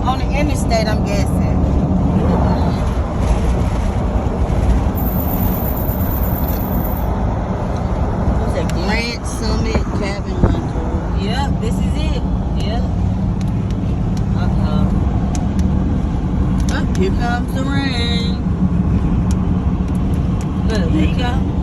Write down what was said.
On the interstate, I'm guessing. What's that? Grant Summit Cabin Rental. Yeah, this is it. Yeah. Oh, here comes the rain. Look, there you go.